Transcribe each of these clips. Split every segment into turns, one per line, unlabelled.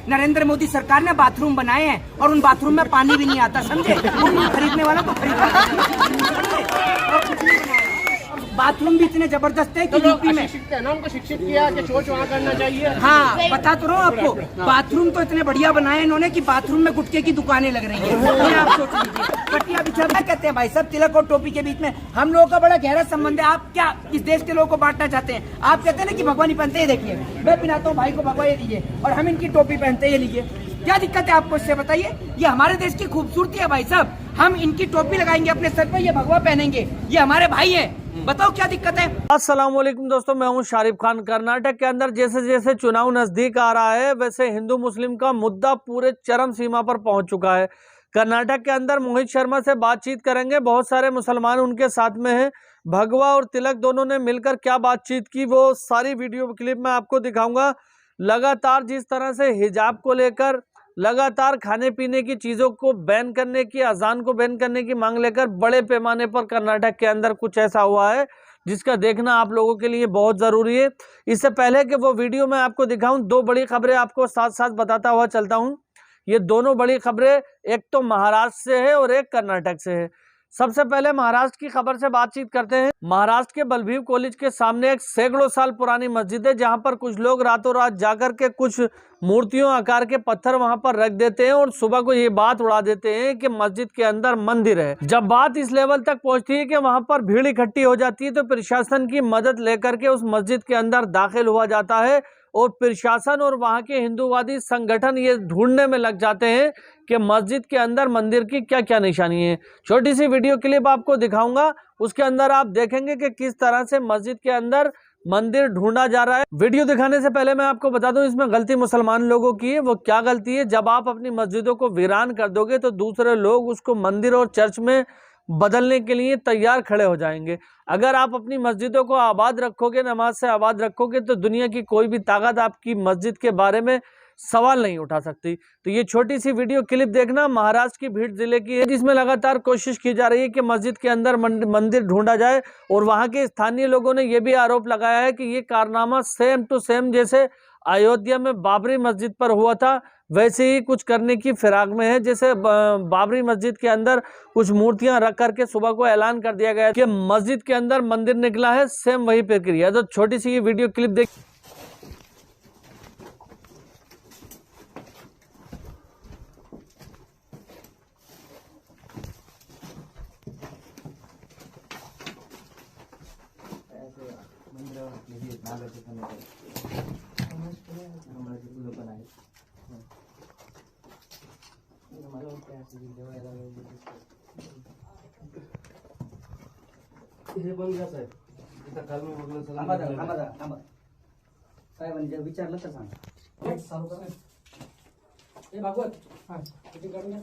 नरेंद्र मोदी सरकार ने बाथरूम बनाए हैं और उन बाथरूम में पानी भी नहीं आता, समझे? उन खरीदने वालों को बाथरूम भी इतने जबरदस्त है कि यूपी में
उनको शिक्षित किया कि शौच वहाँ करना चाहिए।
हाँ, बता तो रहा हूँ आपको, बाथरूम तो इतने बढ़िया बनाए इन्होंने कि बाथरूम में गुटखे की दुकानें लग रही है। आप सोच लीजिए, कटिया बिछा कहते हैं भाई सब, तिलक और टोपी के बीच में हम लोगों का बड़ा गहरा संबंध है। आप क्या इस देश के लोगों को बांटना चाहते हैं? आप कहते हैं ना कि भगवान ही पहनते, देखिए मैं पहनाता हूँ भाई को भगवा ये लीजिए, और हम इनकी टोपी पहनते ये लीजिए। क्या दिक्कत है आपको इससे, बताइए? ये हमारे देश की खूबसूरती है भाई साहब। हम इनकी टोपी लगाएंगे अपने सर पे, ये भगवा पहनेंगे, ये हमारे भाई हैं। बताओ क्या दिक्कत है?
अस्सलाम वालेकुम दोस्तों, मैं हूं शारिफ खान। कर्नाटक के अंदर जैसे जैसे चुनाव नजदीक आ रहा है वैसे हिंदू मुस्लिम का मुद्दा पूरे चरम सीमा पर पहुंच चुका है। कर्नाटक के अंदर मोहित शर्मा से बातचीत करेंगे, बहुत सारे मुसलमान उनके साथ में हैं। भगवा और तिलक दोनों ने मिलकर क्या बातचीत की वो सारी वीडियो क्लिप मैं आपको दिखाऊंगा। लगातार जिस तरह से हिजाब को लेकर, लगातार खाने पीने की चीज़ों को बैन करने की, अजान को बैन करने की मांग लेकर बड़े पैमाने पर कर्नाटक के अंदर कुछ ऐसा हुआ है जिसका देखना आप लोगों के लिए बहुत ज़रूरी है। इससे पहले कि वो वीडियो मैं आपको दिखाऊं, दो बड़ी खबरें आपको साथ साथ बताता हुआ चलता हूं। ये दोनों बड़ी खबरें एक तो महाराष्ट्र से है और एक कर्नाटक से है। सबसे पहले महाराष्ट्र की खबर से बातचीत करते हैं। महाराष्ट्र के बलभीम कॉलेज के सामने एक सैकड़ों साल पुरानी मस्जिद है जहां पर कुछ लोग रातों रात जाकर के कुछ मूर्तियों आकार के पत्थर वहां पर रख देते हैं और सुबह को ये बात उड़ा देते हैं कि मस्जिद के अंदर मंदिर है। जब बात इस लेवल तक पहुंचती है कि वहां पर भीड़ इकट्ठी हो जाती है तो प्रशासन की मदद लेकर के उस मस्जिद के अंदर दाखिल हुआ जाता है और प्रशासन और वहां के हिंदूवादी संगठन ये ढूंढने में लग जाते हैं कि मस्जिद के अंदर मंदिर की क्या क्या निशानी है। छोटी सी वीडियो क्लिप आपको दिखाऊंगा, उसके अंदर आप देखेंगे कि किस तरह से मस्जिद के अंदर मंदिर ढूंढा जा रहा है। वीडियो दिखाने से पहले मैं आपको बता दूं, इसमें गलती मुसलमान लोगों की है। वो क्या गलती है? जब आप अपनी मस्जिदों को वीरान कर दोगे तो दूसरे लोग उसको मंदिर और चर्च में बदलने के लिए तैयार खड़े हो जाएंगे। अगर आप अपनी मस्जिदों को आबाद रखोगे, नमाज से आबाद रखोगे, तो दुनिया की कोई भी ताकत आपकी मस्जिद के बारे में सवाल नहीं उठा सकती। तो ये छोटी सी वीडियो क्लिप देखना, महाराष्ट्र की भीड़ जिले की है जिसमें लगातार कोशिश की जा रही है कि मस्जिद के अंदर मंदिर ढूंढा जाए। और वहां के स्थानीय लोगों ने यह भी आरोप लगाया है कि ये कारनामा सेम टू सेम जैसे अयोध्या में बाबरी मस्जिद पर हुआ था वैसे ही कुछ करने की फिराक में है। जैसे बाबरी मस्जिद के अंदर कुछ मूर्तियां रख करके सुबह को ऐलान कर दिया गया कि मस्जिद के अंदर मंदिर निकला है, सेम वही प्रक्रिया। तो छोटी सी ये वीडियो क्लिप देख।
हे बंद घ्या साहेब, इथं काल मी बघलं
साहेबांनी जर विचारलं तर सांगा। हे भागवत, हां किती काढून घ्या।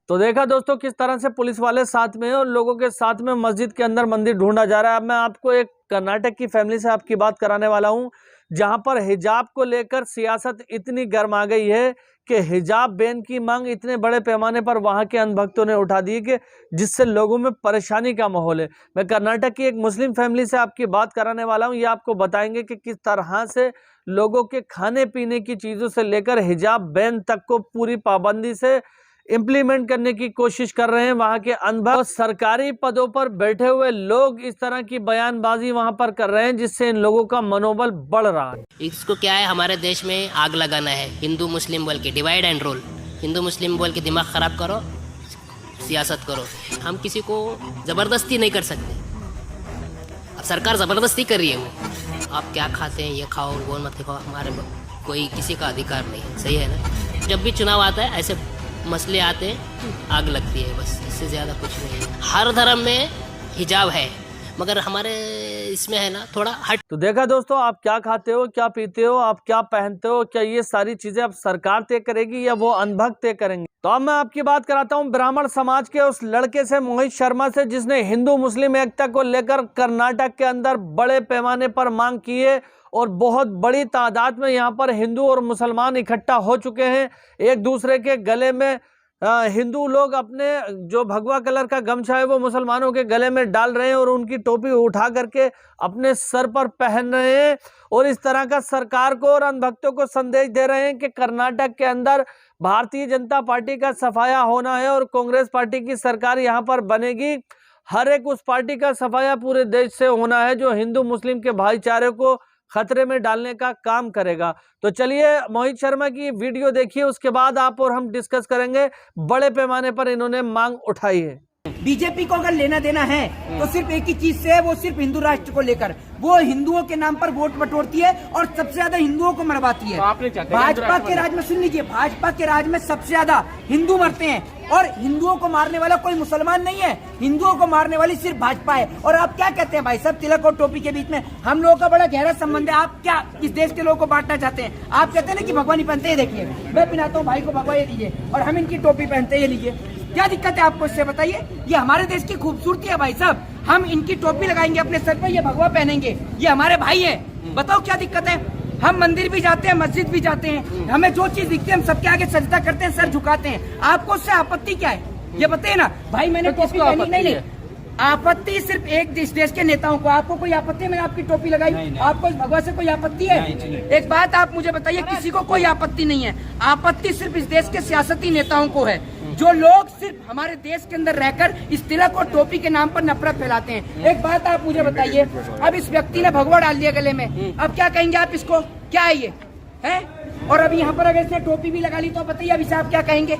तो देखा दोस्तों किस तरह से पुलिस वाले साथ में और लोगों के साथ में मस्जिद के अंदर मंदिर ढूंढा जा रहा है। अब मैं आपको एक कर्नाटक की फैमिली से आपकी बात कराने वाला हूं जहां पर हिजाब को लेकर सियासत इतनी गर्म आ गई है कि हिजाब बैन की मांग इतने बड़े पैमाने पर वहां के अंधभक्तों ने उठा दी कि जिससे लोगों में परेशानी का माहौल है। मैं कर्नाटक की एक मुस्लिम फैमिली से आपकी बात कराने वाला हूं। ये आपको बताएंगे कि किस तरह से लोगों के खाने पीने की चीज़ों से लेकर हिजाब बैन तक को पूरी पाबंदी से इम्प्लीमेंट करने की कोशिश कर रहे हैं वहां के अनुभव। सरकारी पदों पर बैठे हुए लोग इस तरह की बयानबाजी वहां पर कर रहे हैं जिससे इन लोगों का मनोबल बढ़ रहा है।
इसको क्या है, हमारे देश में आग लगाना है, हिंदू मुस्लिम बोल के डिवाइड एंड रूल, हिंदू मुस्लिम बोल के दिमाग ख़राब करो, सियासत करो। हम किसी को ज़बरदस्ती नहीं कर सकते। अब सरकार ज़बरदस्ती कर रही है, वो आप क्या खाते हैं ये खाओ वो मत खाओ, हमारे कोई किसी का अधिकार नहीं है। सही है ना? जब भी चुनाव आता है ऐसे मसले आते हैं, आग लगती है, बस इससे ज़्यादा कुछ नहीं है। हर धर्म में हिजाब है मगर हमारे इसमें है ना थोड़ा हट।
तो देखा दोस्तों, आप क्या खाते हो, क्या पीते हो, आप क्या पहनते हो, क्या ये सारी चीजें अब सरकार तय करेगी या वो अनभक्त तय करेंगे? तो अब मैं आपकी बात कराता हूं ब्राह्मण समाज के उस लड़के से, मोहित शर्मा से, जिसने हिंदू मुस्लिम एकता को लेकर कर्नाटक के अंदर बड़े पैमाने पर मांग की है और बहुत बड़ी तादाद में यहाँ पर हिंदू और मुसलमान इकट्ठा हो चुके हैं। एक दूसरे के गले में हिंदू लोग अपने जो भगवा कलर का गमछा है वो मुसलमानों के गले में डाल रहे हैं और उनकी टोपी उठा करके अपने सर पर पहन रहे हैं और इस तरह का सरकार को और अंधभक्तों को संदेश दे रहे हैं कि कर्नाटक के अंदर भारतीय जनता पार्टी का सफाया होना है और कांग्रेस पार्टी की सरकार यहाँ पर बनेगी। हर एक उस पार्टी का सफाया पूरे देश से होना है जो हिंदू मुस्लिम के भाईचारे को खतरे में डालने का काम करेगा। तो चलिए मोहित शर्मा की वीडियो देखिए, उसके बाद आप और हम डिस्कस करेंगे। बड़े पैमाने पर इन्होंने मांग उठाई है।
बीजेपी को अगर लेना देना है तो सिर्फ एक ही चीज से है, वो सिर्फ हिंदू राष्ट्र को लेकर। वो हिंदुओं के नाम पर वोट बटोरती है और सबसे ज्यादा हिंदुओं को मरवाती है। भाजपा के राज में, सुन लीजिए, भाजपा के राज में सबसे ज्यादा हिंदू मरते हैं और हिंदुओं को मारने वाला कोई मुसलमान नहीं है, हिंदुओं को मारने वाली सिर्फ भाजपा है। और आप क्या कहते हैं भाई साहब, तिलक और टोपी के बीच में हम लोगों का बड़ा गहरा संबंध है। आप क्या इस देश के लोगों को बांटना चाहते हैं? आप कहते हैं ना कि भगवा नहीं पहनते, देखिए मैं पहनाता हूँ भाई को भगवा, ये दीजिए, और हम इनकी टोपी पहनते, ये लीजिए। क्या दिक्कत है आपको इससे, बताइए? ये हमारे देश की खूबसूरती है भाई साहब। हम इनकी टोपी लगाएंगे अपने सर पर, ये भगवा पहनेंगे, ये हमारे भाई हैं। बताओ क्या दिक्कत है? हम मंदिर भी जाते हैं, मस्जिद भी जाते हैं, हमें जो चीज दिखती है हम सबके आगे सजदा करते हैं, सर झुकाते हैं। आपको उससे आपत्ति क्या है, ये बताइए ना भाई। मैंने टोपी पहनी, नहीं, आपत्ति सिर्फ एक देश के नेताओं को। आपको कोई आपत्ति है मैंने आपकी टोपी लगाई? आपको इस भगवा से कोई आपत्ति है? एक बात आप मुझे बताइए, किसी को कोई आपत्ति नहीं है। आपत्ति सिर्फ इस देश के सियासती नेताओं को है, जो लोग सिर्फ हमारे देश के अंदर रहकर इस तिलक और टोपी के नाम पर नफरत फैलाते हैं। एक बात आप मुझे बताइए, अब इस व्यक्ति ने भगवा डाल दिया गले में, अब क्या कहेंगे आप इसको? क्या है ये है? और अभी यहाँ पर अगर इसने टोपी भी लगा ली तो बताइए अभी से आप क्या कहेंगे?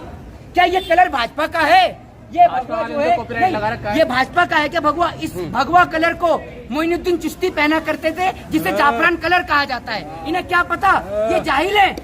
क्या ये कलर भाजपा का है? ये भगवा जो है नहीं, ये भाजपा का है क्या भगवा? इस भगवा कलर को मोइनुद्दीन चिश्ती पहना करते थे, जिसे जाफरान कलर कहा जाता है। इन्हें क्या पता? ये जाहिल है।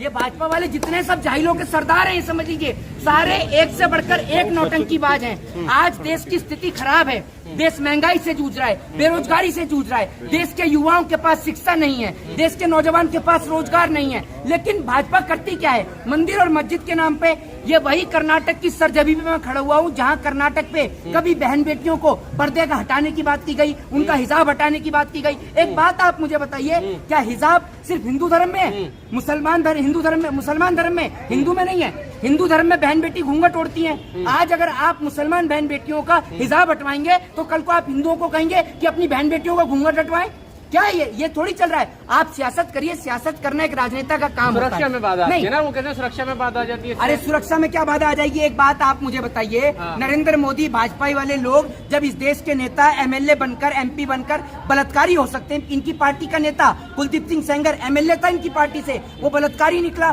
ये भाजपा वाले जितने सब जाहिलों के सरदार हैं, समझ लीजिए, सारे एक से बढ़कर एक नौटंकीबाज हैं। आज देश की स्थिति खराब है, देश महंगाई से जूझ रहा है, बेरोजगारी से जूझ रहा है, देश के युवाओं के पास शिक्षा नहीं है, देश के नौजवान के पास रोजगार नहीं है। लेकिन भाजपा करती क्या है? मंदिर और मस्जिद के नाम पे। ये वही कर्नाटक की सरजमी पे मैं खड़ा हुआ हूँ, जहाँ कर्नाटक पे कभी बहन बेटियों को पर्दे का हटाने की बात की गई, उनका हिजाब हटाने की बात की गई। एक बात आप मुझे बताइए, क्या हिजाब सिर्फ हिंदू धर्म में है? मुसलमान धर्म, हिंदू धर्म में, मुसलमान धर्म में, हिंदू में नहीं है। हिंदू धर्म में बहन बेटी घूंघट ओढ़ती हैं। आज अगर आप मुसलमान बहन बेटियों का हिजाब हटवाएंगे तो कल को आप हिंदुओं को कहेंगे कि अपनी बहन बेटियों का घूंघट हटवाएं। क्या ये थोड़ी चल रहा है। आप सियासत करिए, सियासत करना एक राजनेता का काम होता है।
सुरक्षा में बाधा आती है ना, वो कहते हैं सुरक्षा में बाधा आ जाती है।
अरे सुरक्षा में क्या बाधा आ जाएगी? एक बात आप मुझे बताइए, नरेंद्र मोदी, भाजपा वाले लोग जब इस देश के नेता एमएलए बनकर, एमपी बनकर बलात्कारी हो सकते हैं। इनकी पार्टी का नेता कुलदीप सिंह सेंगर एमएलए था इनकी पार्टी से, वो बलात्कारी निकला।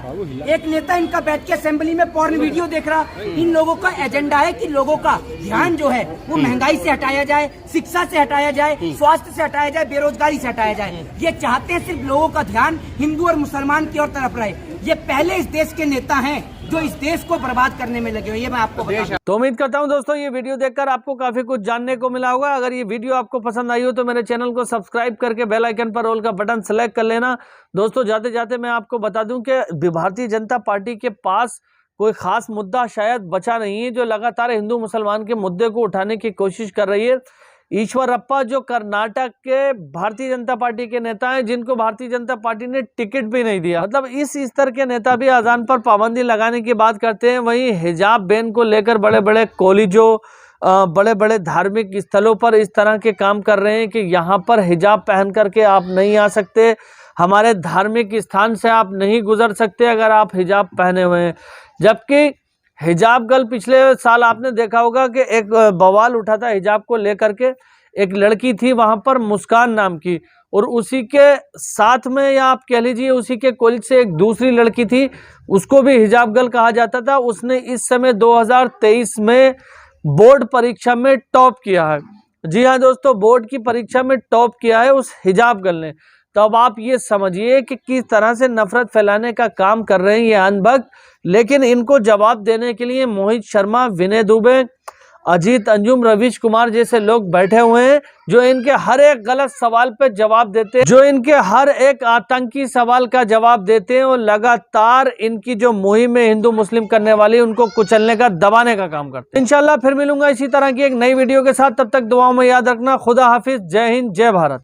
एक नेता इनका बैठ के असेंबली में पॉर्न वीडियो देख रहा। इन लोगों का एजेंडा है कि लोगों का ध्यान जो है वो महंगाई से हटाया जाए, शिक्षा से हटाया जाए, स्वास्थ्य से हटाया जाए, बेरोजगारी से हटाया जाए। ये चाहते हैं सिर्फ लोगों का ध्यान हिंदू और मुसलमान की ओर तरफ रहे। ये पहले इस देश के नेता हैं जो इस देश को बर्बाद करने में लगे हुए, ये मैं आपको बता दूं।
तो उम्मीद करता हूं दोस्तों ये वीडियो देखकर आपको काफी कुछ जानने को मिला होगा। अगर ये वीडियो आपको पसंद आई हो तो मेरे चैनल को सब्सक्राइब करके बेल आइकन पर ऑल का बटन सेलेक्ट कर लेना। दोस्तों जाते जाते मैं आपको बता दूं कि भारतीय जनता पार्टी के पास कोई खास मुद्दा शायद बचा नहीं है, जो लगातार हिंदू मुसलमान के मुद्दे को उठाने की कोशिश कर रही है। ईश्वरप्पा जो कर्नाटक के भारतीय जनता पार्टी के नेता हैं, जिनको भारतीय जनता पार्टी ने टिकट भी नहीं दिया, मतलब इस स्तर के नेता भी अजान पर पाबंदी लगाने की बात करते हैं। वहीं हिजाब बैन को लेकर बड़े बड़े कॉलेजों, बड़े बड़े धार्मिक स्थलों पर इस तरह के काम कर रहे हैं कि यहाँ पर हिजाब पहन करके आप नहीं आ सकते, हमारे धार्मिक स्थान से आप नहीं गुजर सकते अगर आप हिजाब पहने हुए हैं। जबकि हिजाब गर्ल, पिछले साल आपने देखा होगा कि एक बवाल उठा था हिजाब को लेकर के। एक लड़की थी वहां पर, मुस्कान नाम की, और उसी के साथ में, या आप कह लीजिए उसी के कॉलेज से एक दूसरी लड़की थी, उसको भी हिजाब गर्ल कहा जाता था। उसने इस समय 2023 में बोर्ड परीक्षा में टॉप किया है। जी हाँ दोस्तों, बोर्ड की परीक्षा में टॉप किया है उस हिजाब गर्ल ने। तो अब आप ये समझिए कि किस तरह से नफरत फैलाने का काम कर रहे हैं ये अनभक्त। लेकिन इनको जवाब देने के लिए मोहित शर्मा, विनय दुबे, अजीत अंजुम, रवीश कुमार जैसे लोग बैठे हुए हैं, जो इनके हर एक गलत सवाल पे जवाब देते हैं, जो इनके हर एक आतंकी सवाल का जवाब देते हैं, और लगातार इनकी जो मुहिम है हिंदू मुस्लिम करने वाली, उनको कुचलने का, दबाने का काम करते हैं। इंशाल्लाह फिर मिलूंगा इसी तरह की एक नई वीडियो के साथ। तब तक दुआओं में याद रखना। खुदा हाफिज, जय हिंद, जय भारत।